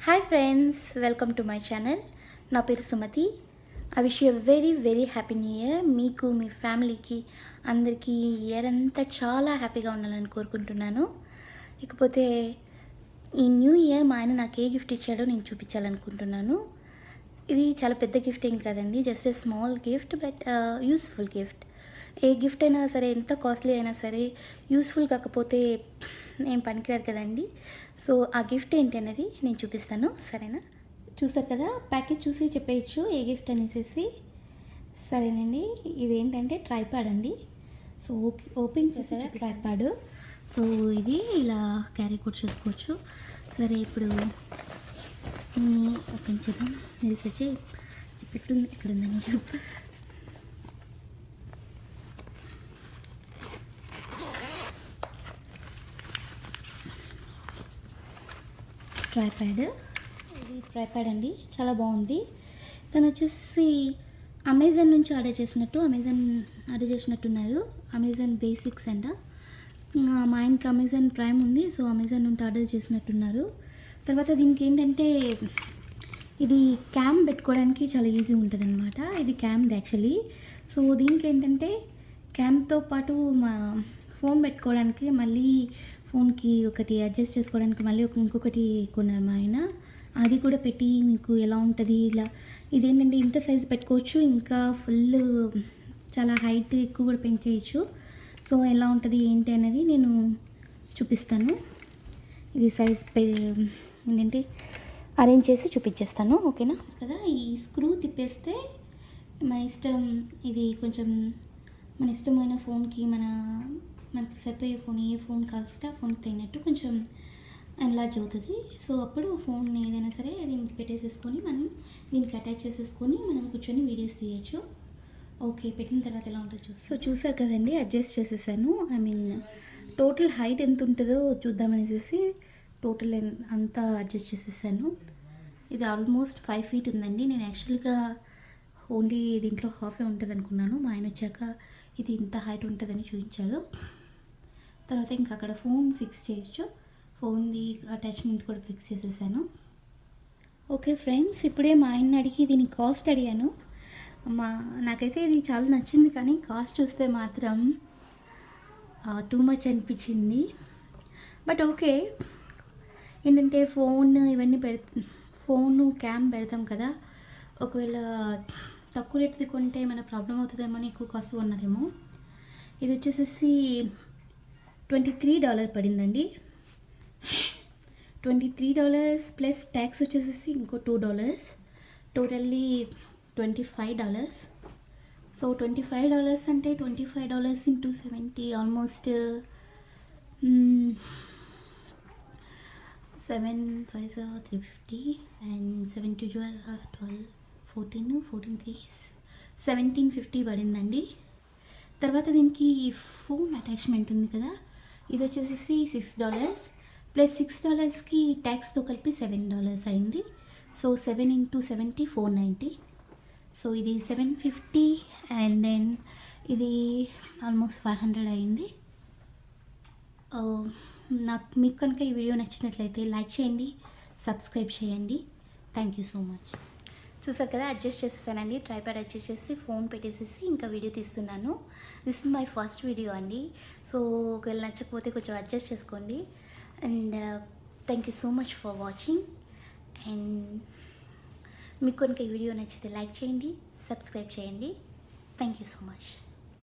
Hi friends, welcome to my channel. నా పేరు Sumathi. I wish you very very happy new year. మీకు, మీ ఫ్యామిలీకి, అందరికీ ఈ ఇయర్ అంతా చాలా హ్యాపీగా ఉండాలని కోరుకుంటున్నాను. ఇకపోతే ఈ న్యూ ఇయర్ మా ఆయన నాకు ఏ గిఫ్ట్ ఇచ్చాడో నేను చూపించాలనుకుంటున్నాను. ఇది చాలా పెద్ద గిఫ్ట్ ఏం కాదండి, just a small gift, but useful gift. A gift అయినా సరే, ఎంత కాస్ట్లీ అయినా సరే, యూస్ఫుల్ కాకపోతే ఏం పనికిరాదు కదండి. సో ఆ గిఫ్ట్ ఏంటి అనేది నేను చూపిస్తాను, సరేనా? చూస్తారు కదా, ప్యాకేజ్ చూసి చెప్పేయచ్చు ఏ గిఫ్ట్ అనేసి. సరేనండి, ఇదేంటంటే ట్రైపాడ్ అండి. సో ఓపెన్ చేసారా ట్రైపాడ్. సో ఇది ఇలా క్యారీ కూడా చేసుకోవచ్చు. సరే, ఇప్పుడు ఓపెన్ చేద్దాం. రీసెర్చ్ చెప్పిట్టుంది, ఇక్కడ ఉందని చెప్పు. ట్రైపాడ్, ఇది ట్రైపాడ్ అండి, చాలా బాగుంది. తను వచ్చేసి అమెజాన్ నుంచి ఆర్డర్ చేసినట్టున్నారు. అమెజాన్ బేసిక్స్ అంట. మా ఆయనకి అమెజాన్ ప్రైమ్ ఉంది, సో అమెజాన్ నుండి ఆర్డర్ చేసినట్టున్నారు. తర్వాత దీనికి ఏంటంటే ఇది క్యామ్ పెట్టుకోవడానికి చాలా ఈజీ ఉంటుంది అనమాట. ఇది క్యామ్ది యాక్చువల్లీ. సో దీనికి ఏంటంటే క్యామ్తో పాటు మా ఫోన్ పెట్టుకోవడానికి, మళ్ళీ ఫోన్కి ఒకటి అడ్జస్ట్ చేసుకోవడానికి మళ్ళీ ఇంకొకటి కొన్నారు మా ఆయన. అది కూడా పెట్టి మీకు ఎలా ఉంటుంది ఇలా. ఇదేంటంటే ఇంత సైజు పెట్టుకోవచ్చు, ఇంకా ఫుల్ చాలా హైట్ ఎక్కువ కూడా పెంచేయచ్చు. సో ఎలా ఉంటుంది ఏంటి అనేది నేను చూపిస్తాను. ఇది సైజ్ ఏంటంటే అరేంజ్ చేసి చూపించేస్తాను, ఓకేనా కదా. ఈ స్క్రూ తిప్పేస్తే మన ఇష్టం, ఇది కొంచెం మన ఇష్టమైన ఫోన్కి మనకి సరిపోయే ఫోన్, ఏ ఫోన్ కాల్స్తే ఆ ఫోన్కి తగినట్టు కొంచెం ఎన్లార్జ్ అవుతుంది. సో అప్పుడు ఫోన్ ఏదైనా సరే దీనికి పెట్టేసేసుకొని మనం దీనికి అటాచ్ చేసేసుకొని మనం కూర్చొని వీడియోస్ తీయచ్చు. ఓకే, పెట్టిన తర్వాత ఎలా ఉంటుందో చూసారు కదండి, అడ్జస్ట్ చేసేసాను. టోటల్ హైట్ ఎంత ఉంటుందో చూద్దామనేసి టోటల్ అంతా అడ్జస్ట్ చేసేసాను. ఇది ఆల్మోస్ట్ 5 feet ఉందండి. నేను యాక్చువల్గా ఓన్లీ దీంట్లో హాఫే ఉంటుంది అనుకున్నాను. మా ఆయన వచ్చాక ఇది ఇంత హైట్ ఉంటుందని చూపించాడు. తర్వాత ఇంకా అక్కడ ఫోన్ ఫిక్స్ చేయొచ్చు. ఫోన్ది అటాచ్మెంట్ కూడా ఫిక్స్ చేసేసాను. ఓకే ఫ్రెండ్స్, ఇప్పుడే మా ఆయన్ని అడిగి దీని కాస్ట్ అడిగాను. నాకైతే ఇది చాలా నచ్చింది, కానీ కాస్ట్ చూస్తే మాత్రం టూ మచ్ అనిపించింది. బట్ ఓకే, ఏంటంటే ఫోన్ ఇవన్నీ ఫోను క్యామ్ పెడతాం కదా, ఒకవేళ తక్కువ రేటుది కొంటే ఏమైనా ప్రాబ్లం అవుతుందేమో అని ఎక్కువ కాస్ట్ కొన్నారేమో. ఇది వచ్చేసి $23 పడిందండి. $23 ప్లస్ ట్యాక్స్ వచ్చేసి ఇంకో $2, టోటల్లీ $25. సో $25 అంటే $25 into 70 ఆల్మోస్ట్ 7 5 350 అండ్ 7 2 12 14 3 1750 పడిందండి. తర్వాత దీనికి ఫోన్ అటాచ్మెంట్ ఉంది కదా, ఇది వచ్చేసి $6 ప్లస్ $6కి ట్యాక్స్తో కలిపి $7 అయింది. So 7 into 70 490. సో ఇది 750 అండ్ దెన్ ఇది ఆల్మోస్ట్ 500 అయింది. మీకు కనుక ఈ వీడియో నచ్చినట్లయితే లైక్ చేయండి, సబ్స్క్రైబ్ చేయండి. Thank you so much. చూసారు కదా, అడ్జస్ట్ చేసేసానండి. ట్రైపాడ్ అడ్జస్ట్ చేసి ఫోన్ పెట్టేసేసి ఇంకా వీడియో తీస్తున్నాను. This is my first video అండి. సో ఒకవేళ నచ్చకపోతే కొంచెం అడ్జస్ట్ చేసుకోండి. And thank you so much for watching. And మీకు కనుక ఈ వీడియో నచ్చితే లైక్ చేయండి, సబ్స్క్రైబ్ చేయండి. Thank you so much.